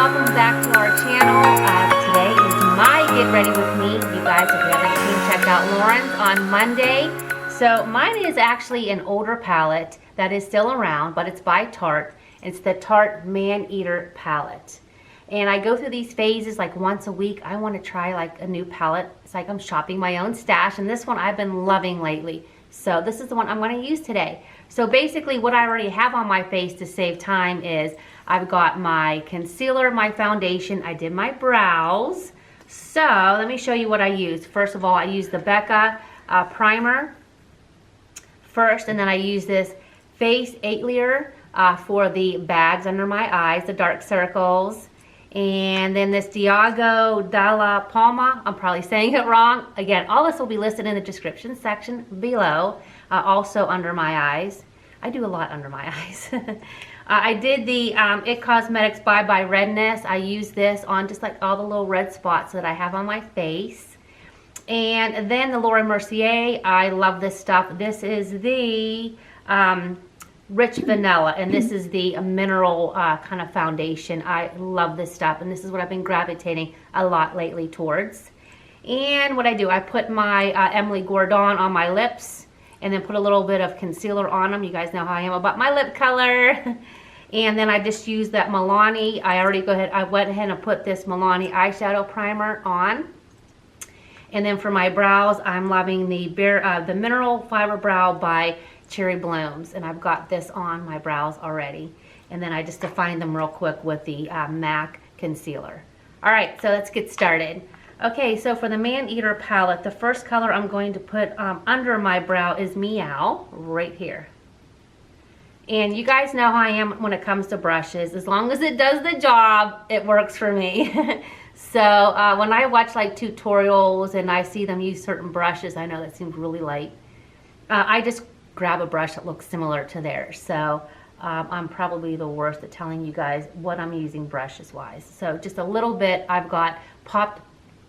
welcome back to our channel. Today is my Get Ready With Me. You guys, if you haven't seen, check out Laurenc on Monday. So mine is actually an older palette that is still around, but it's by Tarte. It's the Tarte Man-Eater palette. And I go through these phases like once a week. I want to try like a new palette. It's like I'm shopping my own stash, and this one I've been loving lately. So this is the one I'm going to use today. So basically what I already have on my face to save time is I've got my concealer, my foundation, I did my brows. So let me show you what I used. First of all, I used the Becca primer first, and then I use this Face 8 Layer for the bags under my eyes, the dark circles. And then this Diago Dalla Palma, I'm probably saying it wrong. Again, all this will be listed in the description section below, also under my eyes. I do a lot under my eyes. I did the It Cosmetics Bye Bye Redness. I use this on just like all the little red spots that I have on my face. And then the Laura Mercier, I love this stuff. This is the Rich Vanilla, and this is the mineral kind of foundation. I love this stuff, and this is what I've been gravitating a lot lately towards. And what I do, I put my Emily Gordon on my lips, and then put a little bit of concealer on them. You guys know how I am about my lip color. And then I just use that Milani. I went ahead and put this Milani eyeshadow primer on. And then for my brows, I'm loving the Mineral Fiber Brow by Cherry Blooms, and I've got this on my brows already. And then I just define them real quick with the MAC concealer. All right, so let's get started. Okay, so for the Man-Eater palette, the first color I'm going to put under my brow is Meow, right here. And you guys know how I am when it comes to brushes. As long as it does the job, it works for me. So when I watch like tutorials and I see them use certain brushes, I know that seems really light. I just grab a brush that looks similar to theirs. So I'm probably the worst at telling you guys what I'm using brushes wise. So just a little bit I've got popped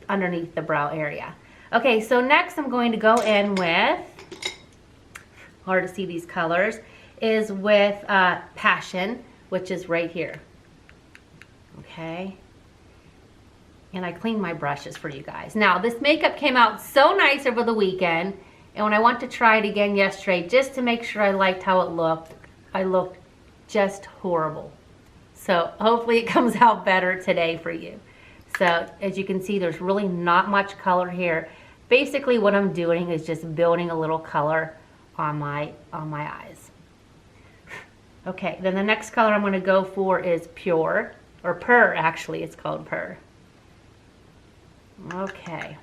underneath the brow area. Okay, so next I'm going to go in with, hard to see these colors, is with Passion, which is right here. Okay. And I cleaned my brushes for you guys. Now, this makeup came out so nice over the weekend, and when I went to try it again yesterday, just to make sure I liked how it looked, I looked just horrible. So hopefully it comes out better today for you. So as you can see, there's really not much color here. Basically what I'm doing is just building a little color on my eyes. Okay, then the next color I'm going to go for is Pure, or Purr actually, it's called Purr. Okay.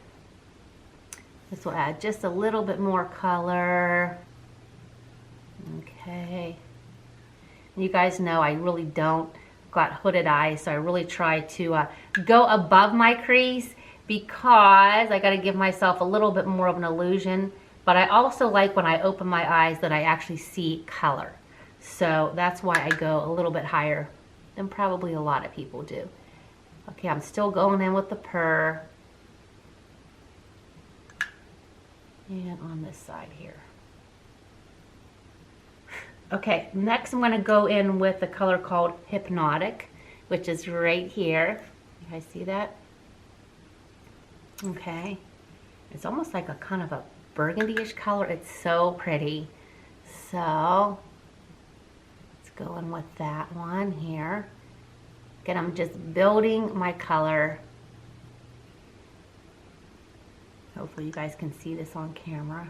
This will add just a little bit more color. Okay. You guys know I really don't got hooded eyes, so I really try to go above my crease because I got to give myself a little bit more of an illusion. But I also like when I open my eyes that I actually see color. So that's why I go a little bit higher than probably a lot of people do. Okay, I'm still going in with the Purr. And on this side here. Okay, next I'm going to go in with the color called Hypnotic, which is right here. You guys see that? Okay. It's almost like a kind of a burgundy-ish color. It's so pretty. So, let's go in with that one here. Again, I'm just building my color. Hopefully you guys can see this on camera.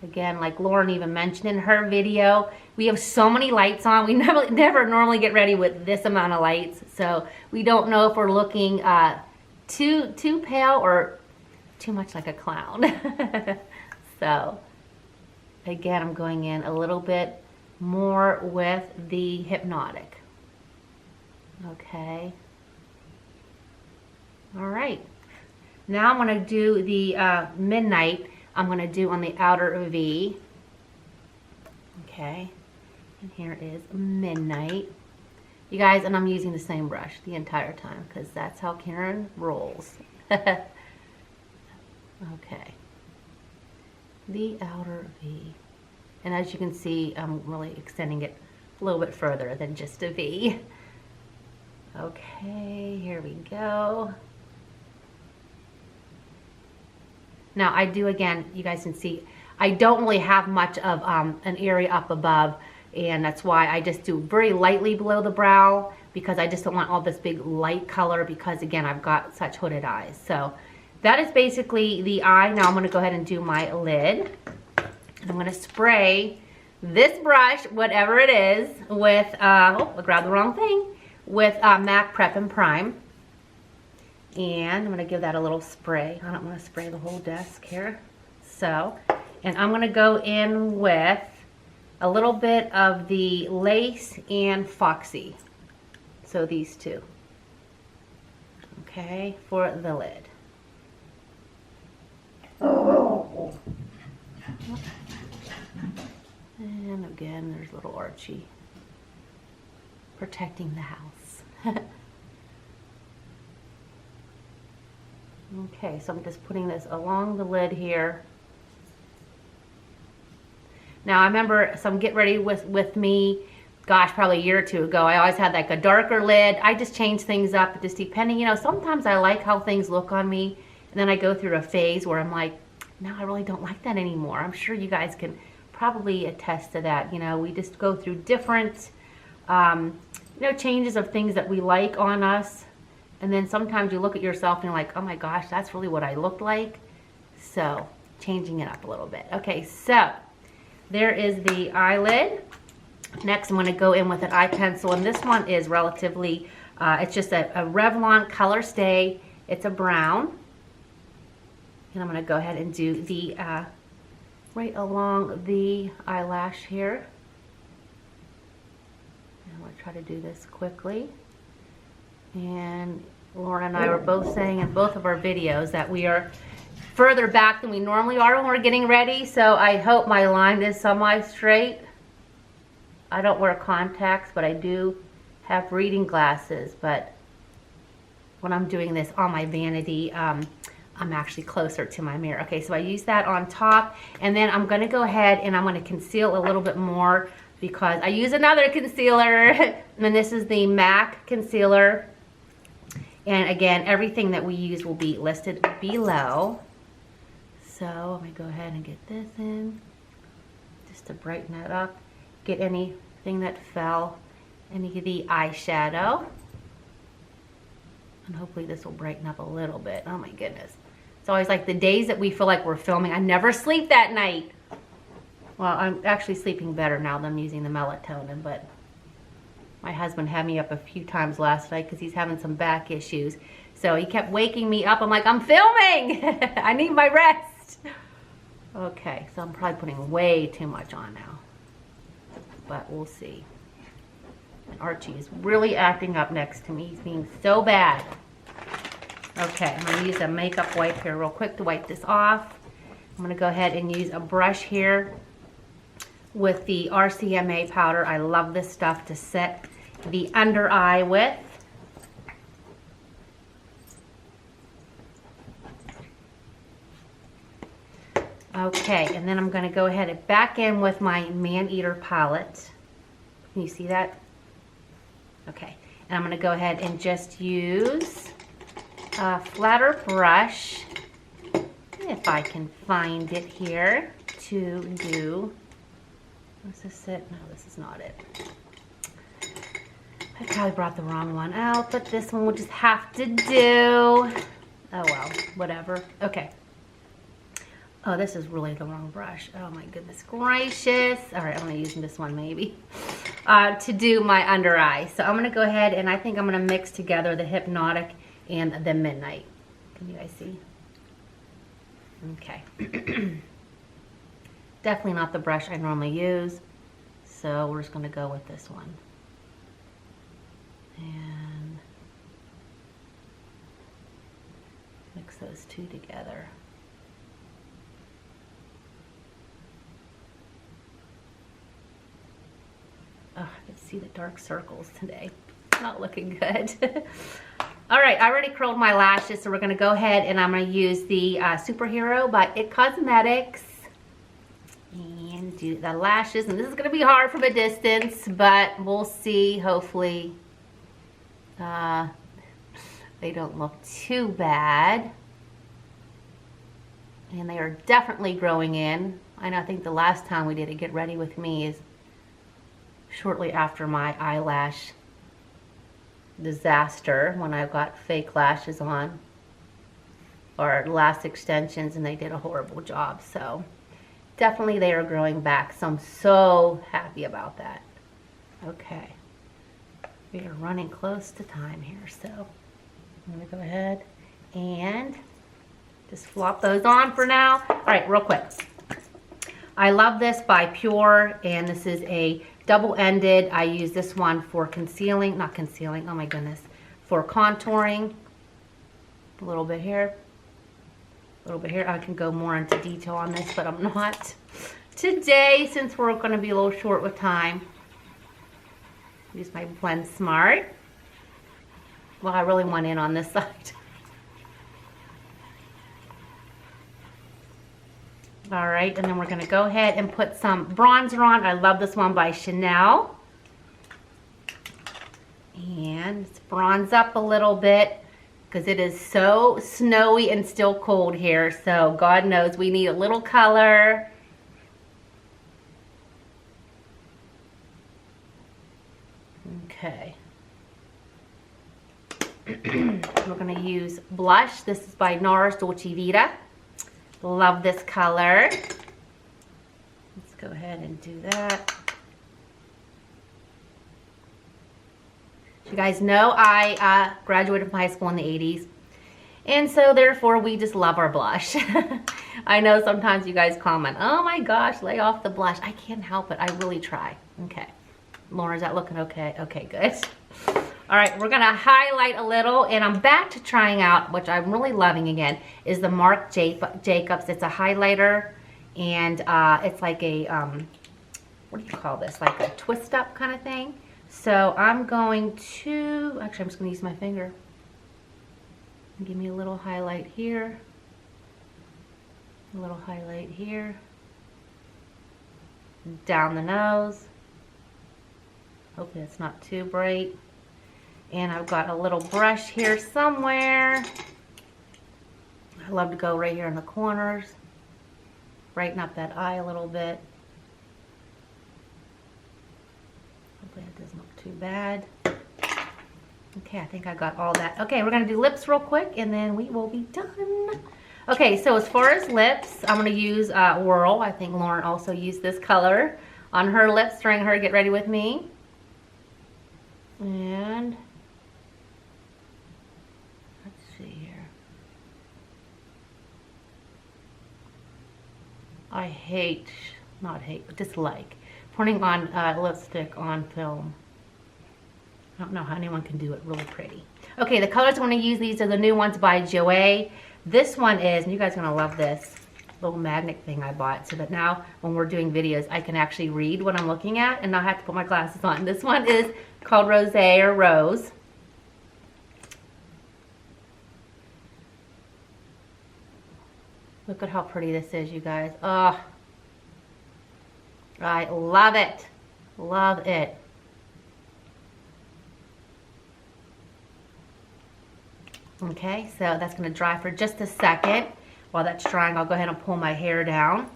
Again, like Lauren even mentioned in her video, we have so many lights on. We never normally get ready with this amount of lights. So we don't know if we're looking too pale or too much like a clown. So again, I'm going in a little bit more with the Hypnotic. Okay. All right. Now I'm going to do the Midnight. I'm going to do on the outer V. Okay. And here is Midnight. You guys, and I'm using the same brush the entire time because that's how Karen rolls. Okay. The outer V. And as you can see, I'm really extending it a little bit further than just a V. Okay, here we go. Now I do, again, you guys can see, I don't really have much of an area up above, and that's why I just do very lightly below the brow, because I just don't want all this big light color, because again, I've got such hooded eyes. So that is basically the eye. Now I'm gonna go ahead and do my lid. And I'm gonna spray this brush, whatever it is, with, oh, I grabbed the wrong thing, with MAC Prep and Prime. And I'm gonna give that a little spray. I don't wanna spray the whole desk here. So, and I'm gonna go in with a little bit of the Lace and Foxy. So these two. Okay, for the lid. And again, there's little Archie protecting the house. Okay, so I'm just putting this along the lid here. Now I remember some Get Ready with me, gosh, probably a year or two ago, I always had like a darker lid. I just change things up just depending, you know, sometimes I like how things look on me, and then I go through a phase where I'm like, no, I really don't like that anymore. I'm sure you guys can probably attest to that. You know, we just go through different, you know, changes of things that we like on us. And then sometimes you look at yourself and you're like, oh my gosh, that's really what I looked like. So changing it up a little bit. Okay, so there is the eyelid. Next, I'm going to go in with an eye pencil, and this one is relatively, it's just a Revlon Color Stay. It's a brown. And I'm going to go ahead and do the, right along the eyelash here. I'm going to try to do this quickly. And Lauren and I were both saying in both of our videos that we are further back than we normally are when we're getting ready, so I hope my line is semi-straight. I don't wear contacts, but I do have reading glasses, but when I'm doing this on my vanity, I'm actually closer to my mirror. Okay, so I use that on top, and then I'm gonna go ahead and I'm gonna conceal a little bit more because I use another concealer, and this is the MAC concealer. And again, everything that we use will be listed below. So I'm gonna go ahead and get this in just to brighten it up. Get anything that fell, any of the eyeshadow. And hopefully this will brighten up a little bit. Oh my goodness. It's always like the days that we feel like we're filming, I never sleep that night. Well, I'm actually sleeping better now that I'm using the melatonin, but my husband had me up a few times last night because he's having some back issues. So he kept waking me up. I'm like, I'm filming. I need my rest. Okay, so I'm probably putting way too much on now. But we'll see. And Archie is really acting up next to me. He's being so bad. Okay, I'm going to use a makeup wipe here real quick to wipe this off. I'm going to go ahead and use a brush here with the RCMA powder. I love this stuff to set the under eye with. Okay, and then I'm going to go ahead and back in with my Man-Eater palette. Can you see that? Okay, and I'm going to go ahead and just use a flatter brush, if I can find it here, to do, is this it? No, this is not it. I probably brought the wrong one out, but this one will just have to do. Oh well, whatever. Okay. Oh, this is really the wrong brush. Oh my goodness gracious. All right, I'm gonna use this one maybe to do my under eye. So I'm gonna go ahead and I think I'm gonna mix together the Hypnotic and the Midnight. Can you guys see? Okay. Definitely not the brush I normally use. So we're just gonna go with this one. And mix those two together. Oh, I can see the dark circles today. Not looking good. All right, I already curled my lashes, so we're gonna go ahead and I'm gonna use the Superhero by IT Cosmetics and do the lashes. And this is gonna be hard from a distance, but we'll see, hopefully. They don't look too bad. And they are definitely growing in. I think the last time we did a Get Ready With Me is shortly after my eyelash disaster when I got fake lashes on, or lash extensions, and they did a horrible job. So definitely they are growing back. So I'm so happy about that. Okay. We are running close to time here, so I'm gonna go ahead and just flop those on for now. All right, real quick. I love this by Pure, and this is a double-ended. I use this one for concealing, not concealing, oh my goodness, for contouring. A little bit here, a little bit here. I can go more into detail on this, but I'm not today since we're gonna be a little short with time. Use my Blend Smart. Well, I really want in on this side. All right, and then we're gonna go ahead and put some bronzer on. I love this one by Chanel. And let's bronze up a little bit because it is so snowy and still cold here. So God knows we need a little color. Okay. We're gonna use blush. This is by NARS Dolce Vita. Love this color. Let's go ahead and do that. You guys know I graduated from high school in the 80s. And so therefore we just love our blush. I know sometimes you guys comment, oh my gosh, lay off the blush. I can't help it, I really try. Okay. Lauren, is that looking okay? Okay, good. All right, we're gonna highlight a little, and I'm back to trying out, which I'm really loving again, is the Marc Jacobs. It's a highlighter, and it's like a, what do you call this? Like a twist up kind of thing. So I'm going to, actually I'm just gonna use my finger. Give me a little highlight here. A little highlight here. Down the nose. Hopefully it's not too bright. And I've got a little brush here somewhere. I love to go right here in the corners. Brighten up that eye a little bit. Hopefully it doesn't look too bad. Okay, I think I got all that. Okay, we're gonna do lips real quick and then we will be done. Okay, so as far as lips, I'm gonna use Whirl. I think Lauren also used this color on her lips during her Get Ready With Me. And let's see here. I hate, not hate, but dislike putting on lipstick on film. I don't know how anyone can do it really pretty. Okay, the colors I want to use, these are the new ones by Joey. This one is, and you guys are gonna love this little magnet thing I bought, so that now when we're doing videos, I can actually read what I'm looking at and not have to put my glasses on. This one is called Rosé or Rose. Look at how pretty this is, you guys. Oh, I love it. Love it. Okay, so that's going to dry for just a second. While that's drying, I'll go ahead and pull my hair down.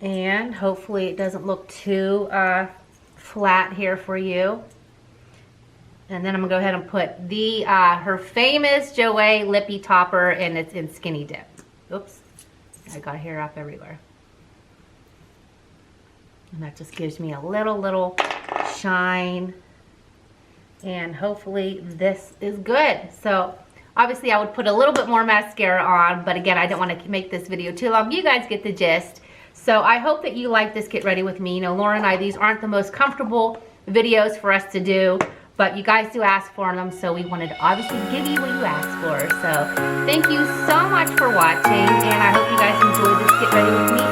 And hopefully it doesn't look too flat here for you. And then I'm going to go ahead and put the her famous Joey Lippy Topper, and it's in Skinny Dip. Oops, I got hair up everywhere. And that just gives me a little shine. And hopefully this is good. So obviously I would put a little bit more mascara on, but again, I don't want to make this video too long. You guys get the gist. So I hope that you like this Get Ready With Me. You know, Lauren and I, these aren't the most comfortable videos for us to do, but you guys do ask for them, so we wanted to obviously give you what you asked for. So thank you so much for watching, and I hope you guys enjoyed this Get Ready With Me